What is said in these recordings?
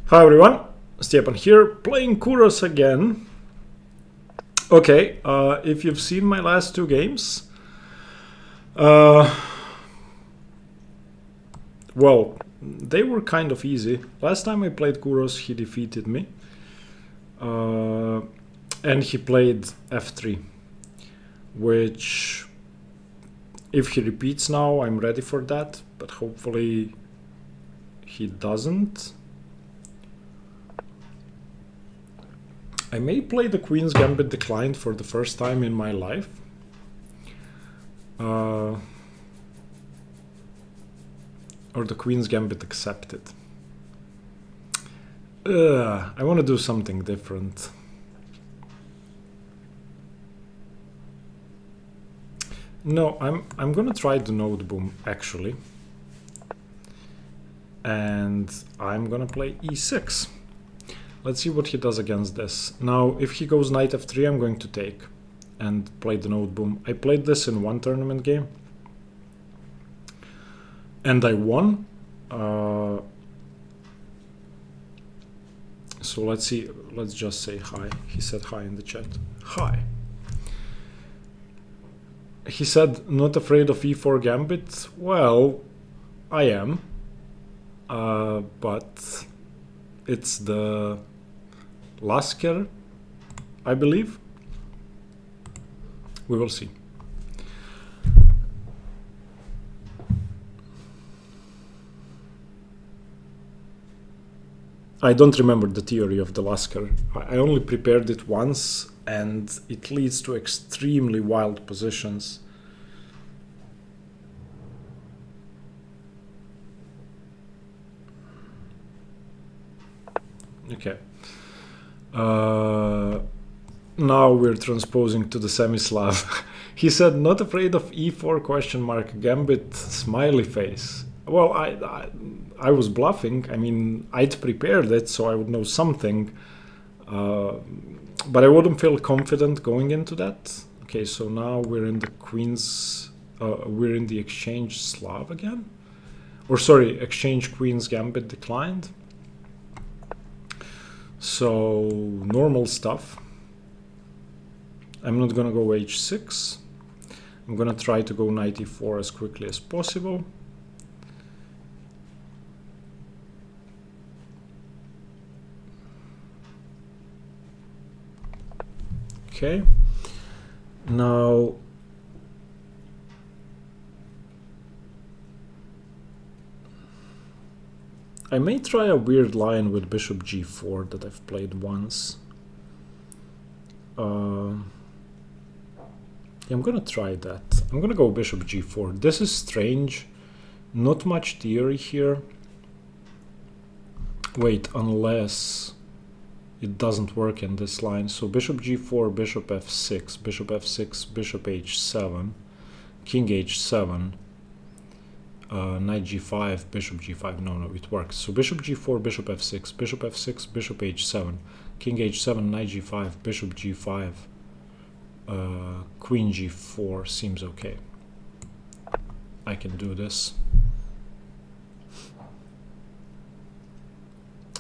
Hi everyone, Stepan here, playing Kuros again. Okay, if you've seen my last two games, well, they were kind of easy. Last time I played Kuros, he defeated me, and he played f3, which, if he repeats now, I'm ready for that, but hopefully he doesn't. I may play the Queen's Gambit declined for the first time in my life. Or the Queen's Gambit accepted. I want to do something different. No, I'm gonna try the node boom actually. And I'm gonna play e6. Let's see what he does against this. Now, if he goes knight f3, I'm going to take and play the node boom. I played this in one tournament game, and I won. So let's see. Let's just say hi. He said hi in the chat. Hi. He said, not afraid of e4 gambit. Well, I am. But it's the Lasker, I believe. We will see. I don't remember the theory of the Lasker. I only prepared it once, and it leads to extremely wild positions. Okay. Now we're transposing to the Semi-Slav. He said, not afraid of e4 question mark gambit smiley face. Well, I was bluffing. I mean, I'd prepared it so I would know something, but I wouldn't feel confident going into that. Okay, so now we're in the Queen's, we're in the exchange Slav again, or sorry, exchange Queen's Gambit declined. So normal stuff. I'm not gonna go h6. I'm gonna try to go knight e4 as quickly as possible. Okay. Now I may try a weird line with bishop g4 that I've played once. Yeah, I'm gonna try that. I'm gonna go bishop g4. This is strange. Not much theory here. Wait, unless it doesn't work in this line. So bishop g4, bishop f6, bishop f6, bishop h7, king h7. Knight g5, bishop g5, no, it works. So bishop g4, bishop f6, bishop f6, bishop h7, king h7, knight g5, bishop g5, queen g4 seems okay. I can do this.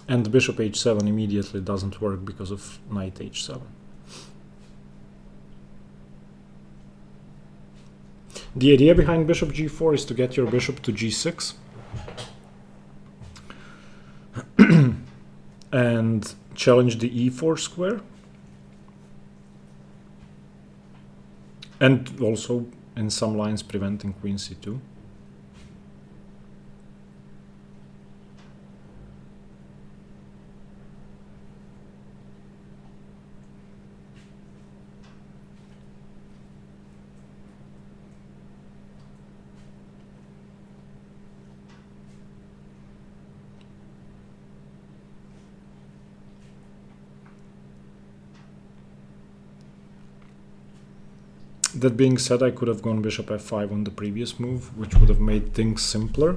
And bishop h7 immediately doesn't work because of knight h7. The idea behind bishop g4 is to get your bishop to g6 and challenge the e4 square, and also in some lines preventing queen c2. That being said, I could have gone bishop f5 on the previous move, which would have made things simpler.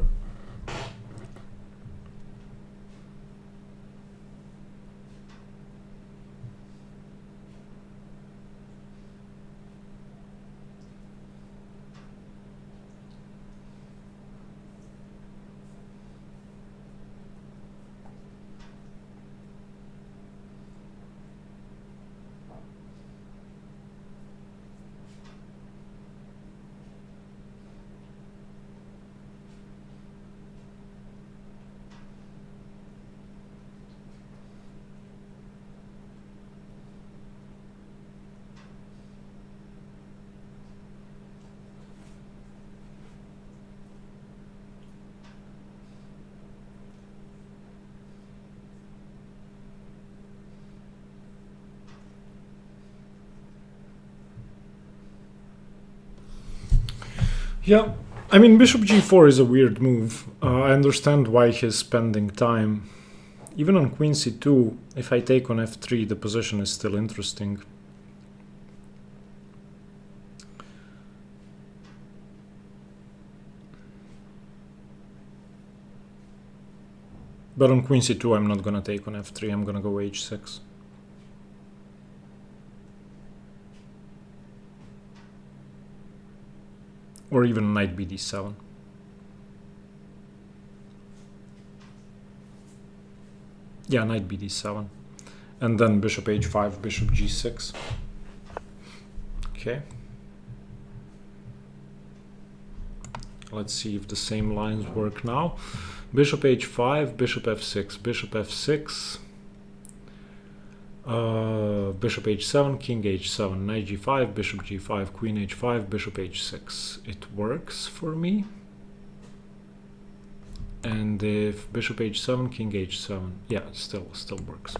Yeah, I mean, bishop g4 is a weird move. I understand why he's spending time. Even on queen c2, if I take on f3, the position is still interesting. But on queen c2, I'm not gonna take on f3, I'm gonna go h6. Or even knight bd7. Yeah, knight bd7. And then bishop h5, bishop g6. Okay. Let's see if the same lines work now. Bishop h5, bishop f6, bishop f6, bishop h7, king h7, knight g5, bishop g5, queen h5, bishop h6. It works for me. And if bishop h7, king h7, yeah, still works.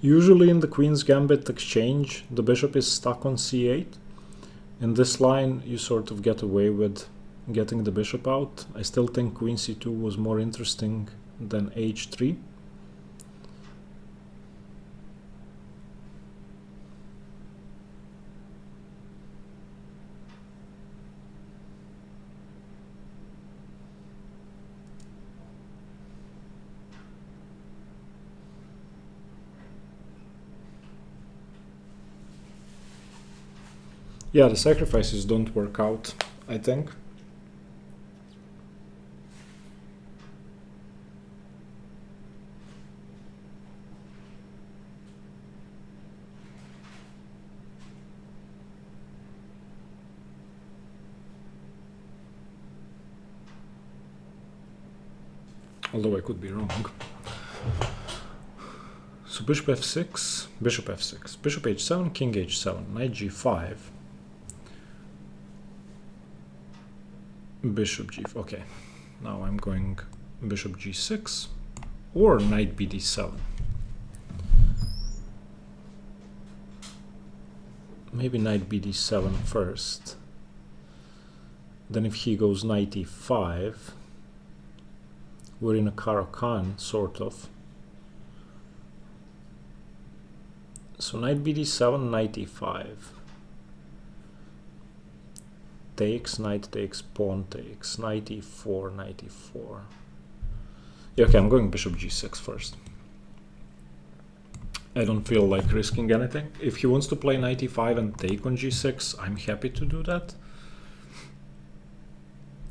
Usually in the Queen's Gambit exchange, the bishop is stuck on c8. In this line, you sort of get away with getting the bishop out. I still think Queen c2 was more interesting than h3. Yeah, the sacrifices don't work out, I think. Although I could be wrong. So bishop f6, bishop f6, bishop h7, king h7, knight g5. Bishop g4. Okay, now I'm going bishop g6 or knight bd7. Maybe knight bd7 first. Then if he goes knight e5, we're in a Caro-Kann, sort of. So knight bd7, knight e5. Takes, knight takes, pawn takes, knight e4, knight e4. Yeah, okay, I'm going bishop g6 first. I don't feel like risking anything. If he wants to play knight e5 and take on g6, I'm happy to do that.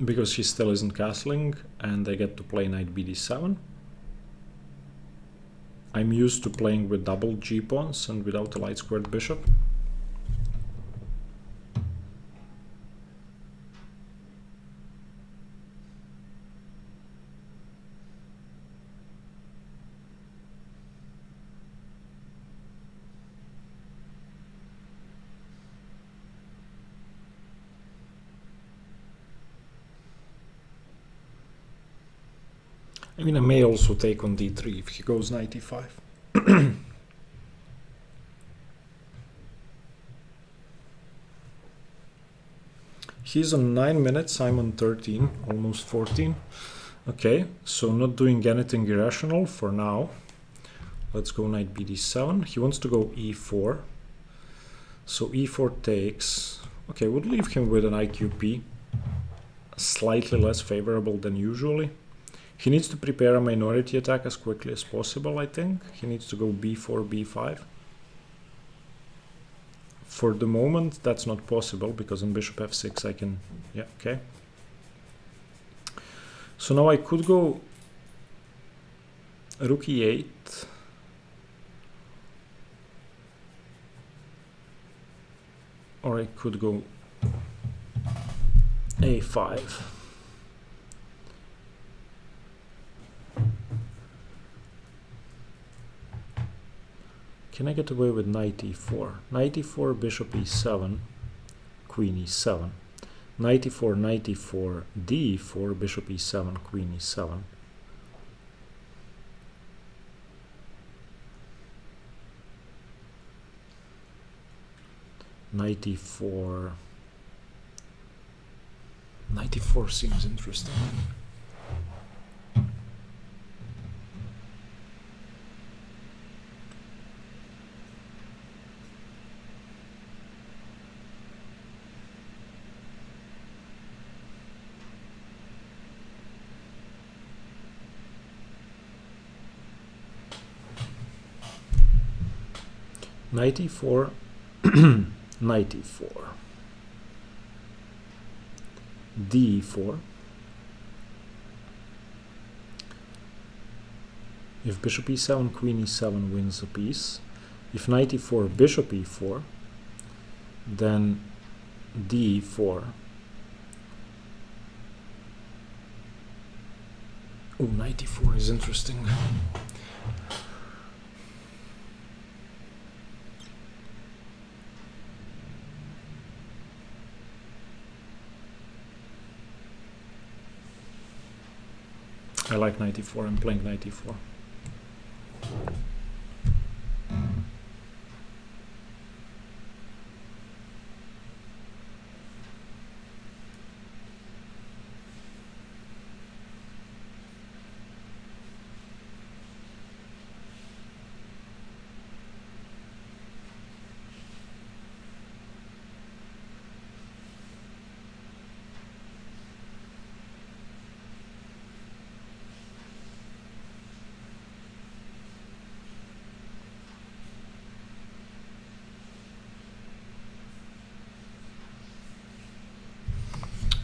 Because he still isn't castling, and I get to play knight bd7. I'm used to playing with double g-pawns and without a light-squared bishop. I mean, I may also take on d3 if he goes knight e5. He's on 9 minutes, I'm on 13, almost 14. Okay, so not doing anything irrational for now. Let's go knight bd7. He wants to go e4. So e4 takes. Okay, would leave him with an IQP. Slightly less favorable than usually. He needs to prepare a minority attack as quickly as possible, I think. He needs to go b4, b5. For the moment, that's not possible, because on bishop f6 I can... Yeah, okay. So now I could go rook e8. Or I could go a5. Can I get away with knight e4? Knight e4, bishop e7, queen e7. Knight e4, d4, bishop e7, queen e7. Knight e4. Knight e4 seems interesting. Knight e4, knight e4, d4. If bishop e7, queen e7 wins a piece. If knight e4, bishop e4, then d4. Oh, knight e4 is interesting. I like knight e4. I'm playing knight e4.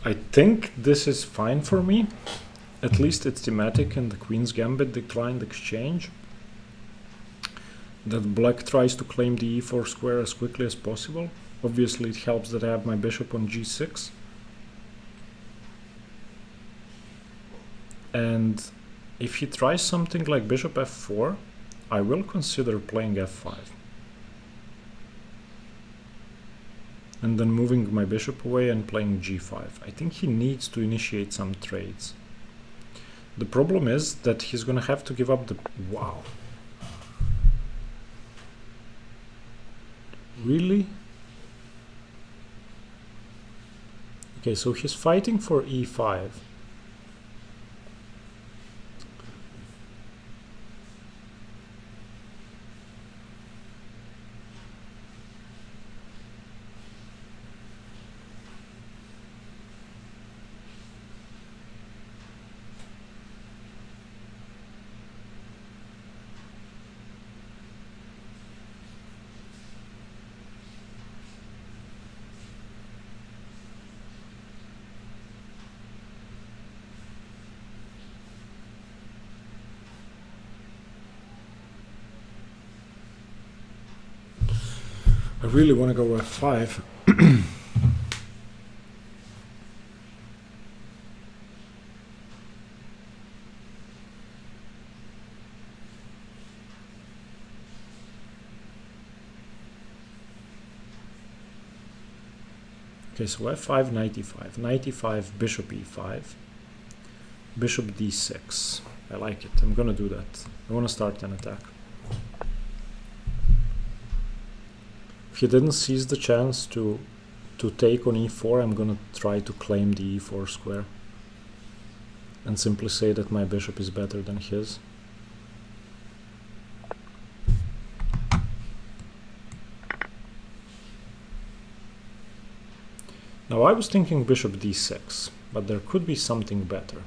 I think this is fine for me. At least it's thematic in the Queen's Gambit declined exchange. That black tries to claim the e4 square as quickly as possible. Obviously it helps that I have my bishop on g6. And if he tries something like bishop f4, I will consider playing f5. And then moving my bishop away and playing g5. I think he needs to initiate some trades. The problem is that he's gonna have to give up the... Wow. Really? Okay, so he's fighting for e5. I really want to go f5. Okay, so f5, knight e5, knight e5, bishop e5, bishop d6. I like it. I'm gonna do that. I want to start an attack. If he didn't seize the chance to take on e4, I'm gonna try to claim the e4 square and simply say that my bishop is better than his. Now I was thinking bishop d6, but there could be something better.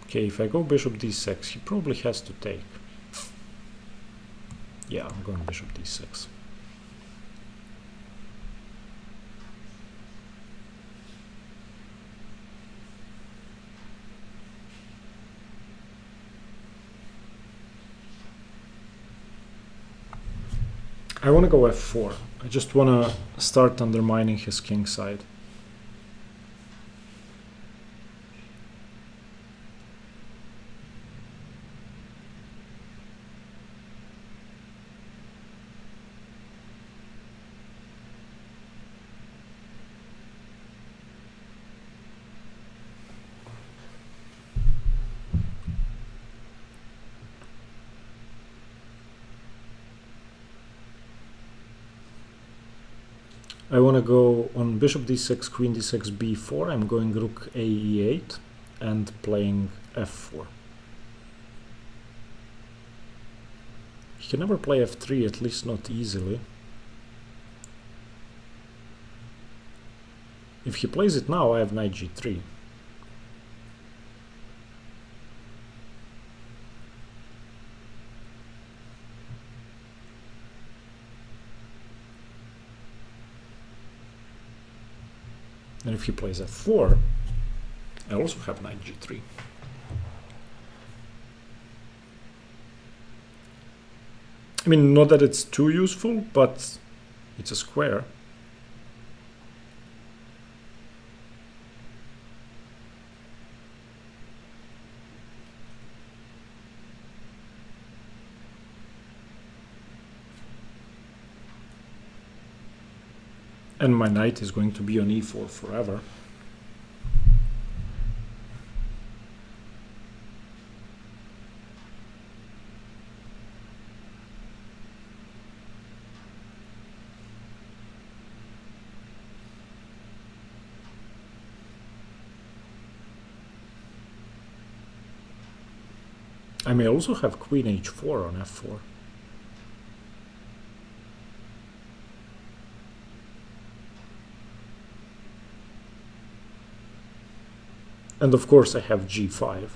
Okay, if I go bishop d6, he probably has to take. Yeah, I'm going bishop d6. I want to go f4. I just want to start undermining his king side. I want to go on bishop d6, queen d6, b4. I'm going rook a e8 and playing f4. He can never play f3, at least not easily. If he plays it now, I have knight g3. And if he plays f4, I also have knight g3. I mean, not that it's too useful, but it's a square. And my knight is going to be on e4 forever. I may also have queen h4 on f4. And of course I have g5.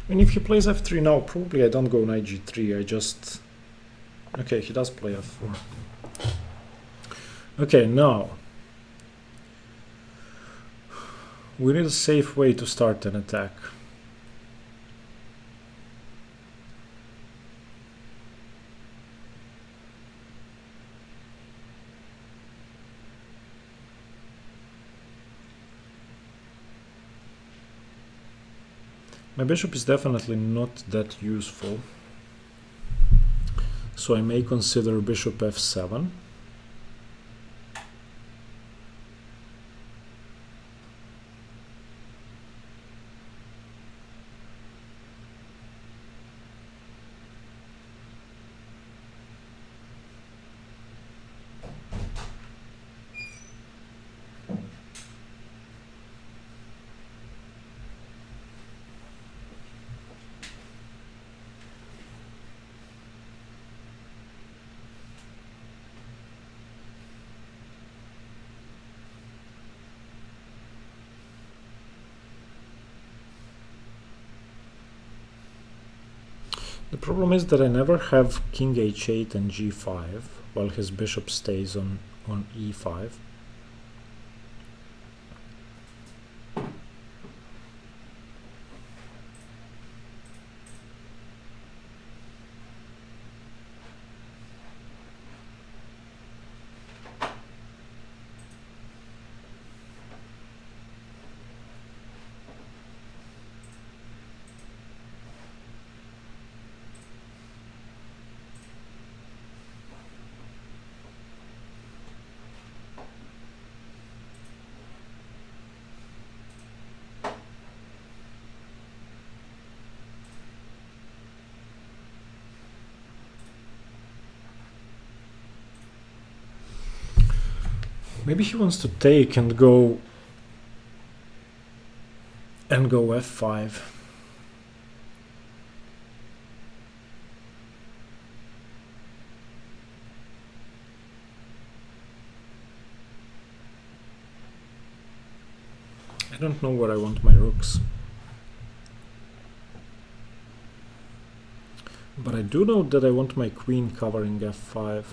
And if he plays f3 now, probably I don't go knight g3, I just... Okay, he does play f4. Okay, now we need a safe way to start an attack. My bishop is definitely not that useful, so I may consider bishop f7. The problem is that I never have king h8 and g5 while his bishop stays on e5. Maybe he wants to take and go f5. I don't know where I want my rooks. But I do know that I want my queen covering f5.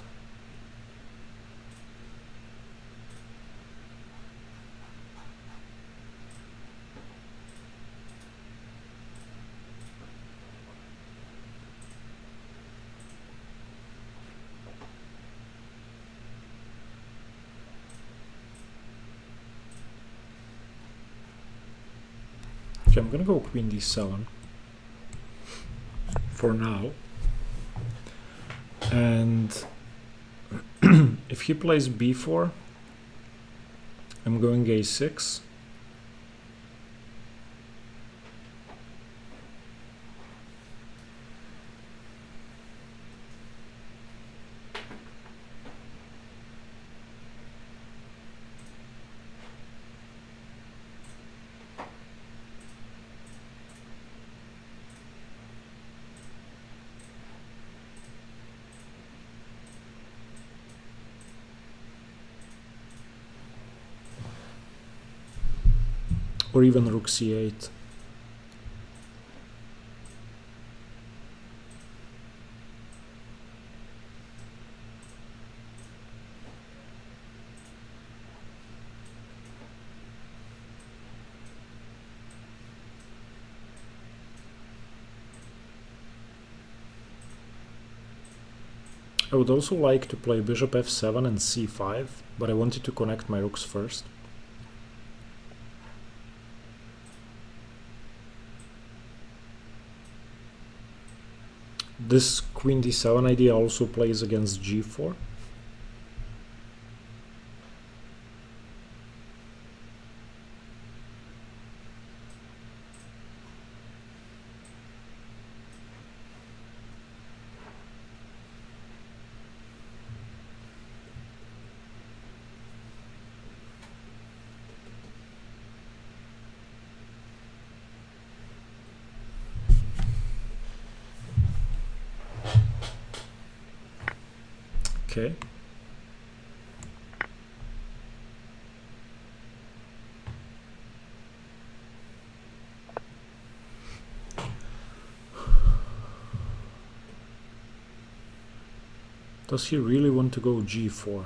Okay, I'm gonna go queen d7 for now. And if he plays b4, I'm going a6. Or even rook c8. I would also like to play bishop f7 and c5, but I wanted to connect my rooks first. This queen d7 idea also plays against g4. Okay. Does he really want to go g4?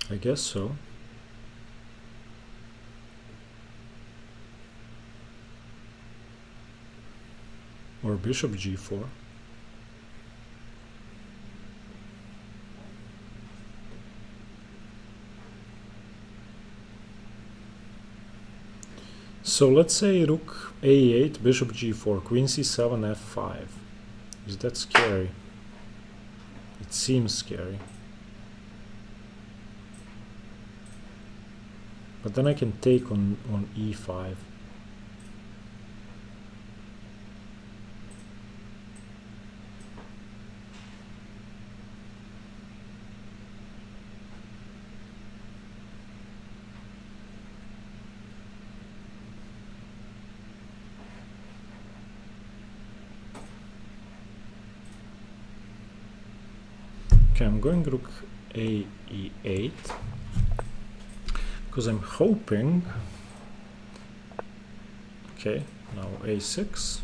I guess so. Or bishop g4. So let's say rook a8, bishop g4, queen c7, f5. Is that scary? It seems scary. But then I can take on e5. Okay, I'm going rook a e8 because I'm hoping. Okay, now a6.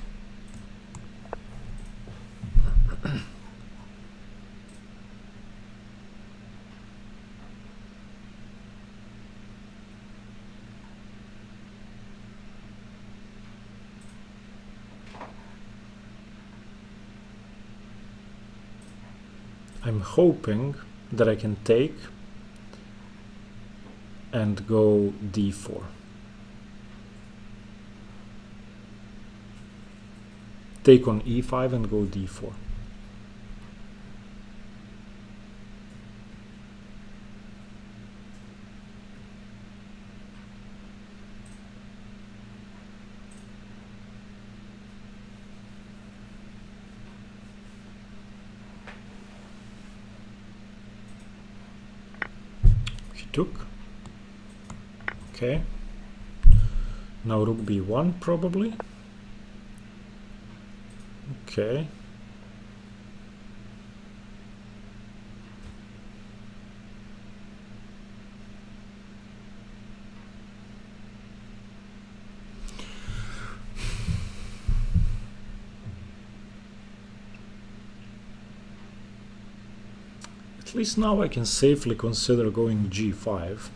I'm hoping that I can take and go d4. Take on e5 and go d4. Took. Okay. Now rook b1 probably. Okay. At least now I can safely consider going g5.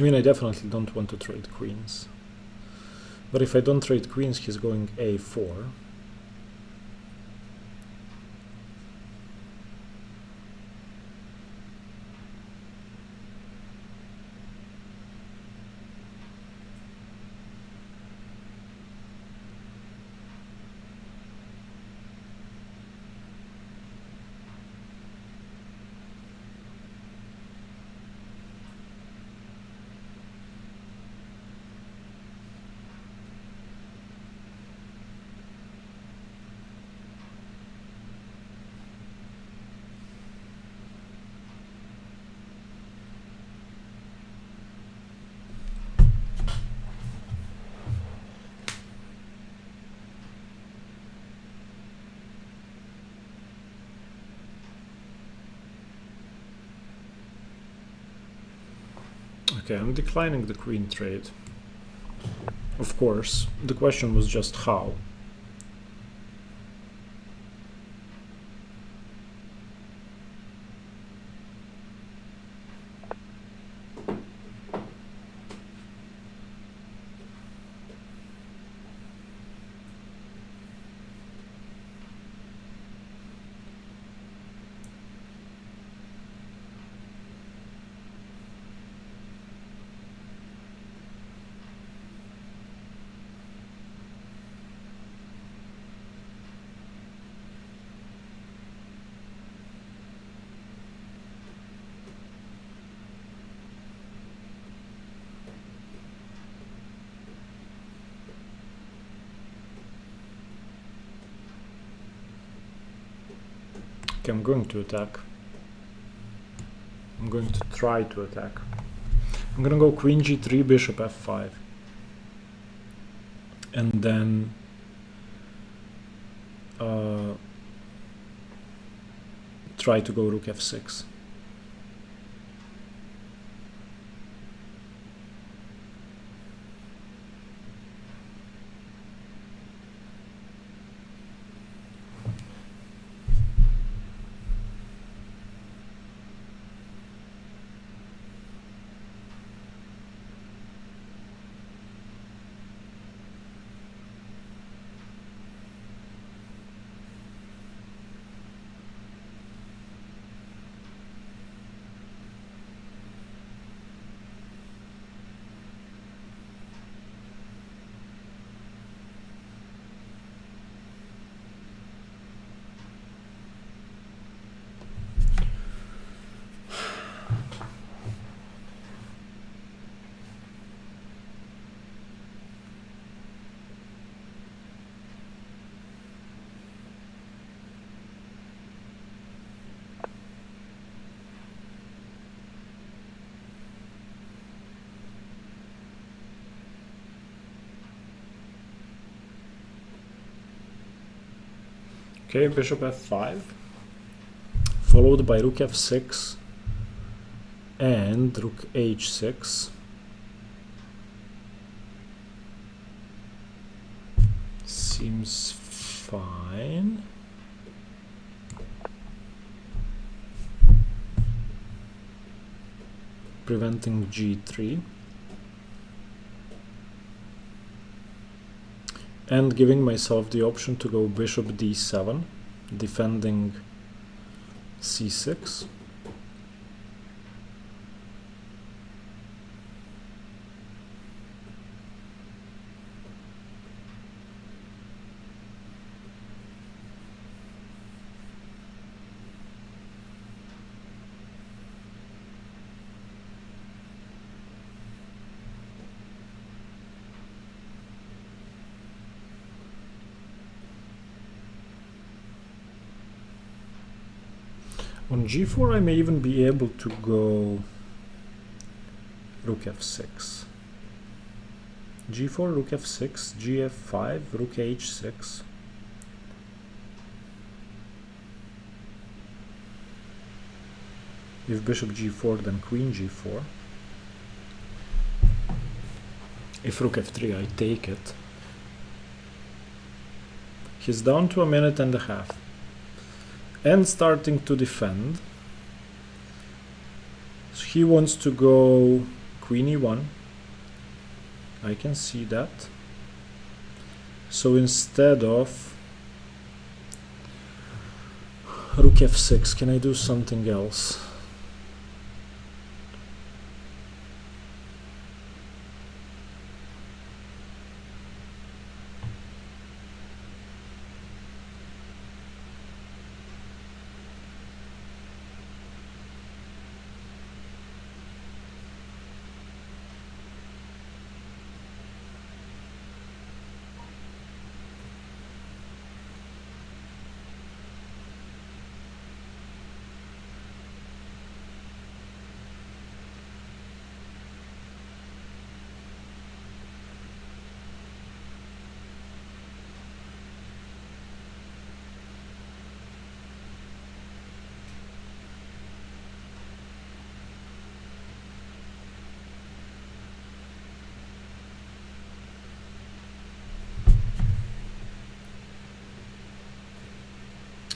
I mean, I definitely don't want to trade queens. But if I don't trade queens, he's going a4. Okay, I'm declining the queen trade. Of course, the question was just how. Okay, I'm going to attack. I'm going to try to attack. I'm gonna go queen g3, bishop f5. And then try to go rook f6. Okay, bishop f5, followed by rook f6 and rook h6. Seems fine. Preventing g3. And giving myself the option to go bishop d7, defending c6. On g4 I may even be able to go rook f6. g4, rook f6, gf5, rook h6. If bishop g4, then queen g4. If rook f3, I take it. He's down to a minute and a half. And starting to defend. So he wants to go queen e1. I can see that. So instead of rook f6, can I do something else?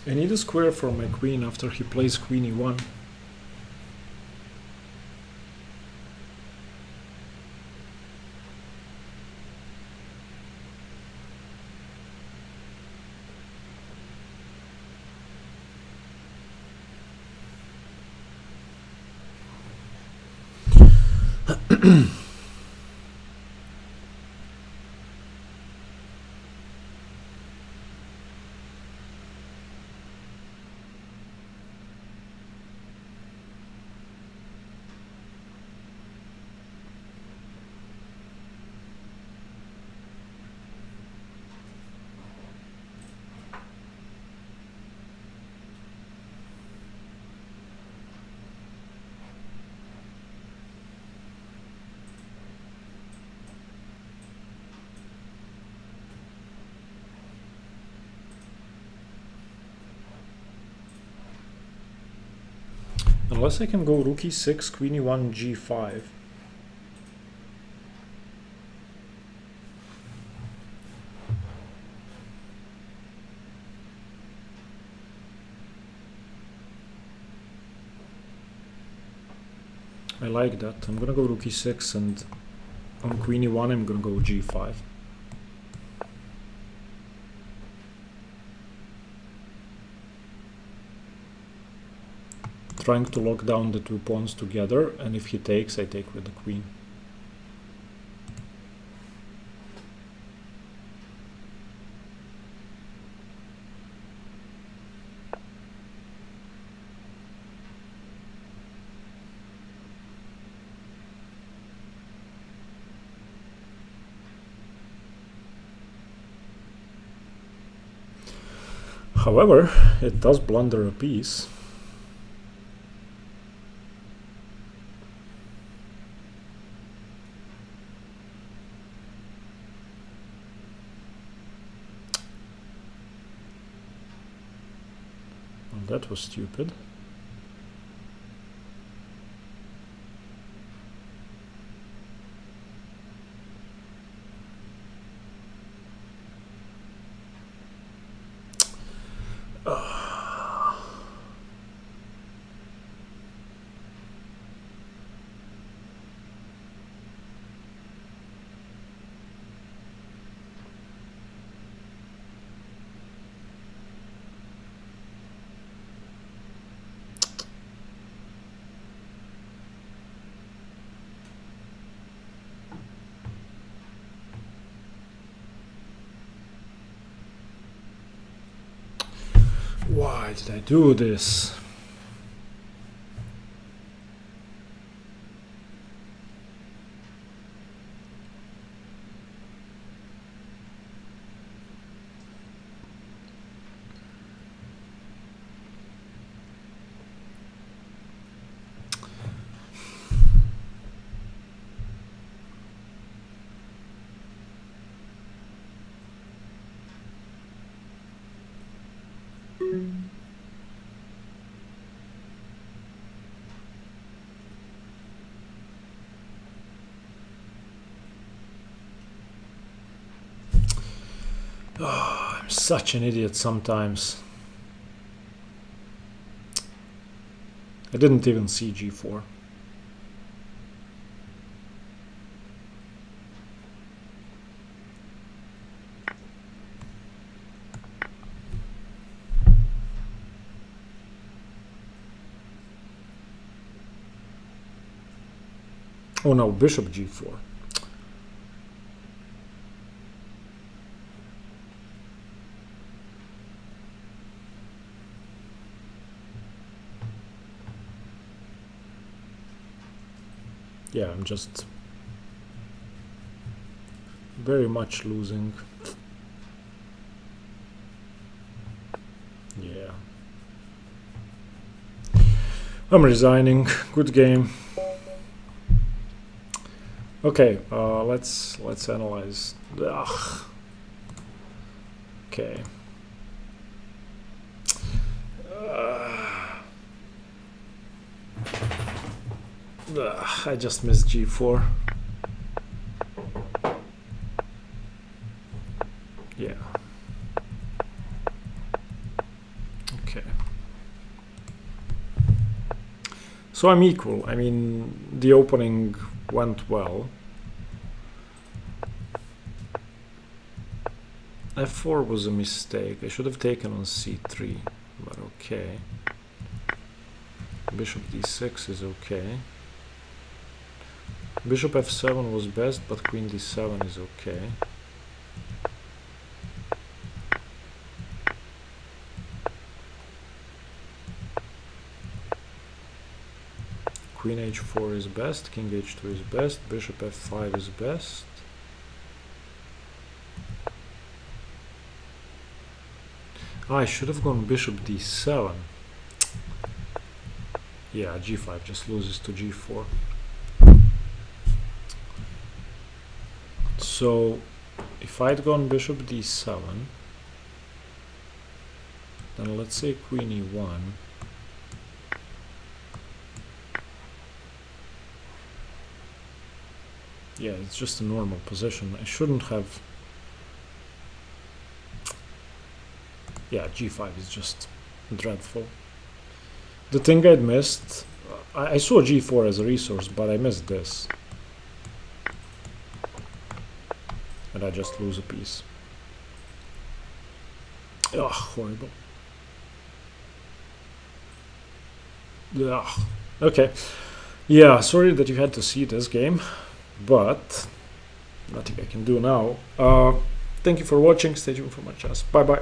I need a square for my queen after he plays queen e1. Unless I can go rook e6, queen e1, g5. I like that. I'm gonna go rook e6, and on queen e1 I'm gonna go g5. Trying to lock down the two pawns together, and if he takes, I take with the queen. However, it does blunder a piece. That was stupid. Why did I do this? Oh, I'm such an idiot sometimes. I didn't even see g4. Oh no, bishop g4. Yeah, I'm just very much losing. Yeah. I'm resigning. Good game. Okay, let's analyze. Ugh. Okay. I just missed g4. Yeah. Okay. So I'm equal. I mean, the opening went well. f4 was a mistake. I should have taken on c3, but okay. Bishop d6 is okay. Bishop f7 was best, but queen d7 is okay. Queen h4 is best, king h2 is best, bishop f5 is best. I should have gone bishop d7. Yeah, g5 just loses to g4. So if I'd gone bishop d7, then let's say queen e1. Yeah, it's just a normal position. I shouldn't have. Yeah, g5 is just dreadful. The thing I'd missed, I saw g4 as a resource, but I missed this. And I just lose a piece. Ugh, horrible. Ugh. Okay. Yeah, sorry that you had to see this game, but nothing I can do now. Thank you for watching. Stay tuned for my chats. Bye bye.